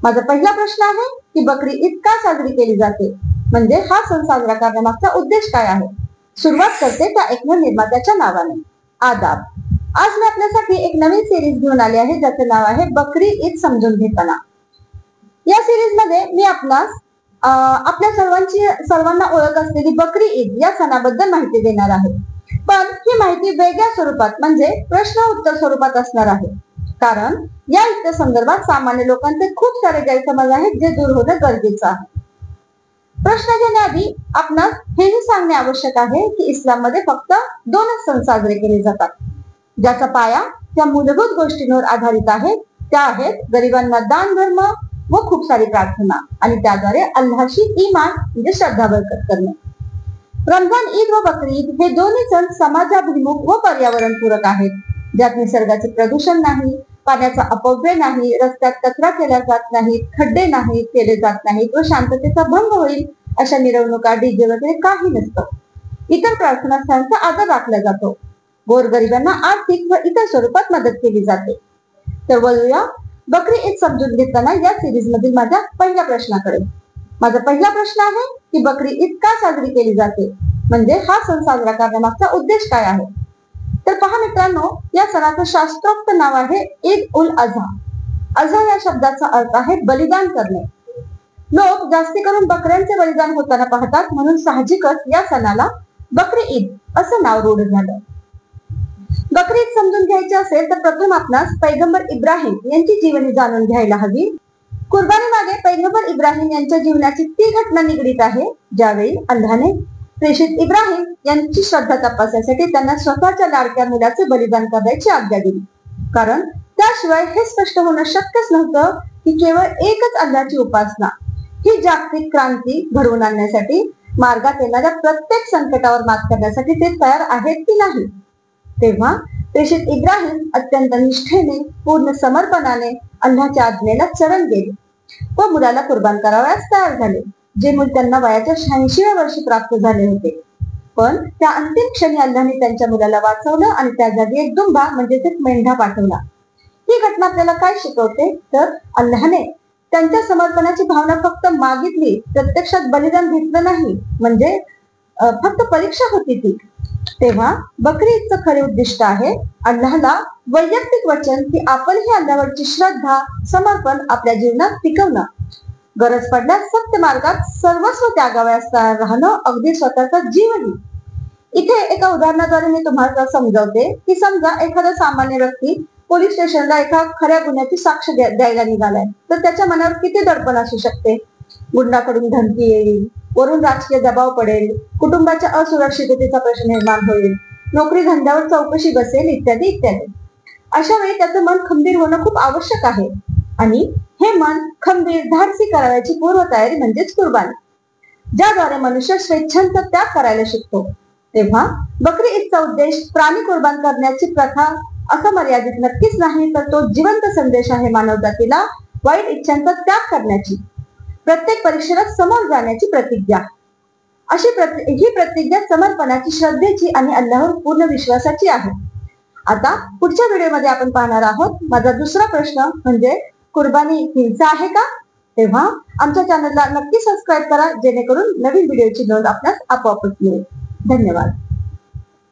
माझा पहिला प्रश्न आहे की बकरी ईद का साजरी केली जाते, म्हणजे हा सण साजरा करण्यामागचा उद्देश काय आहे. सुरुवात करते त्या एकमेव निर्मात्याच्या नावाने. आदाब. आज मी आपल्यासाठी एक नवीन सिरीज घेऊन आले आहे ज्याचे नाव आहे बकरी ईद समजून घेताना. या सिरीज मध्ये मी आपणास आपल्या सर्वांना ओळख असलेली बकरी ईद या सणाबद्दल माहिती देणार आहे. पण ही माहिती वेगळ्या स्वरूपात म्हणजे प्रश्न उत्तर स्वरूपात असणार आहे, कारण या ईद संदर्भात सामान्य लोकांचे खूप सारे गैरसमज आहेत जे दूर होणं गरजेचं आहे. प्रश्न घेण्याआधी आपणास हेही सांगणे आवश्यक आहे की इस्लाम मध्ये फक्त दोनच सण साजरे केले जातात, ज्याचा पाया त्या मूलभूत गोष्टींवर आधारित आहे. त्या आहेत गरिबांना दान धर्म व खूप सारी प्रार्थना आणि त्याद्वारे अल्लाशी ईमान म्हणजे श्रद्धा बळकट करणे. रमजान ईद व बकरी ईद हे दोन्ही सण समाजाभिमुख व पर्यावरणपूरक आहेत, ज्यात निसर्गाचे प्रदूषण नाही, पाण्याचा अपव्यय नाही, रस्त्यात कचरा केला जात नाही, खड्डे नाही केले जात नाहीत व शांततेचा भंग होईल अशा मिरवणुका, डीजे वगैरे काही नसतं. इतर प्रार्थना स्थळांचा आदर राखला जातो. गोरगरिबांना आर्थिक व इतर स्वरूपात मदत केली जाते. तर वळूया बकरी ईद समजून घेताना या सिरीज मधील माझ्या पहिल्या प्रश्नाकडे. माझा पहिला प्रश्न आहे की बकरी ईद का साजरी केली जाते, म्हणजे हा सण साजरा करण्यामागचा उद्देश काय आहे. तर पहा मित्रांनो, या सणाचं शास्त्रोक्त नाव आहे ईद उल अझा. अझा या शब्दाचा अर्थ आहे बलिदान करणे. लोक जास्ती करून बकऱ्यांचे बलिदान होताना पाहतात, म्हणून साहजिकच या सणाला बकरी ईद असं नाव रूढ झालं. बकरी ईद समजून घ्यायची असेल तर प्रथम आपणास पैगंबर इब्राहिम यांची जीवनी जाणून घ्यायला हवी. कुर्बानी मागे पैगंबर इब्राहिम यांच्या जीवनाची ती घटना निगडीत आहे ज्यावेळी अल्लाहने प्रेषित इब्राहिम यांची श्रद्धा तपासण्यासाठी त्यांना स्वतःच्या लाडक्या मुलाचे बलिदान करण्याची आज्ञा दिली. कारण त्याशिवाय हे स्पष्ट होणं शक्यच नव्हतं की केवळ एकच अल्लाची उपासना ही जागतिक क्रांती घडवून आणण्यासाठी, मार्गात येणाऱ्या प्रत्येक संकटावर मात करण्यासाठी ते तयार आहेत की नाही. तेव्हा प्रेषित इब्राहिम अत्यंत निष्ठेने, पूर्ण समर्पणाने अल्लाच्या आज्ञेला चरण गेले व मुलाला कुर्बान करावयास तयार झाले, जे मूल त्यांना वयाच्या 86व्या वर्षी प्राप्त झाले होते. पण त्या अंतिम क्षणी अल्लाहने त्यांच्या मुलाला वाचवलं आणि त्या जागी एक दुंबा म्हणजेच एक मेंढा पाठवला. ही घटना आपल्याला काय शिकवते, तर अल्लाहने त्यांच्या समर्पणाची भावना फक्त मागितली, प्रत्यक्षात बलिदान घेतलं नाही, म्हणजे फक्त परीक्षा होती ती. तेव्हा बकरी ईदचं खरे उद्दिष्ट आहे अल्लाहला वैयक्तिक वचन की आपणही अल्लाहवरची श्रद्धा, समर्पण आपल्या जीवनात टिकवणं, गरज पडल्यास सत्य मार्गात सर्वस्व त्यागावयास तयार राहणं, अगदी स्वतःचा जीवही. इथे एका उदाहरणाद्वारे मी तुम्हाला समजावते की समजा एखादा सामान्य व्यक्ती पोलीस स्टेशनला एका खऱ्या गुन्ह्याची साक्ष द्यायला निघालाय, तर त्याच्या मनावर किती दडपण असू शकते. गुंडाकडून धमकी येईल, वरून राजकीय दबाव पडेल, कुटुंबाच्या असुरक्षिततेचा प्रश्न निर्माण होईल, नोकरी धंद्यावर चौकशी बसेल, इत्यादी इत्यादी. अशा वेळी त्याचं मन खंबीर होणं खूप आवश्यक आहे आणि हे मन खंबीर धाडसी करावयाची पूर्वतयारी म्हणजेच कुर्बानी, ज्याद्वारे मनुष्य स्वेच्छांचा त्याग करायला शिकतो. तेव्हा बकरी ईदचा उद्देश प्राणी कुर्बान करण्याची प्रथा असं मर्यादित नक्कीच नाही, तर तो जिवंत संदेश आहे मानवजातीला वाईट इच्छांचा त्याग करण्याची, प्रत्येक परीक्षेला समोर जाण्याची प्रतिज्ञा. ही प्रतिज्ञा समर्पणाची, श्रद्धेची आणि अल्लाहवर पूर्ण विश्वासाची आहे. आता पुढच्या व्हिडिओमध्ये आपण पाहणार आहोत माझा दुसरा प्रश्न, म्हणजे कुर्बानी हिंसा आहे का. तेव्हा आमच्या चॅनलला नक्की सबस्क्राईब करा, जेणेकरून नवीन व्हिडिओची नोंद आपल्यास आपोआपच मिळेल. धन्यवाद.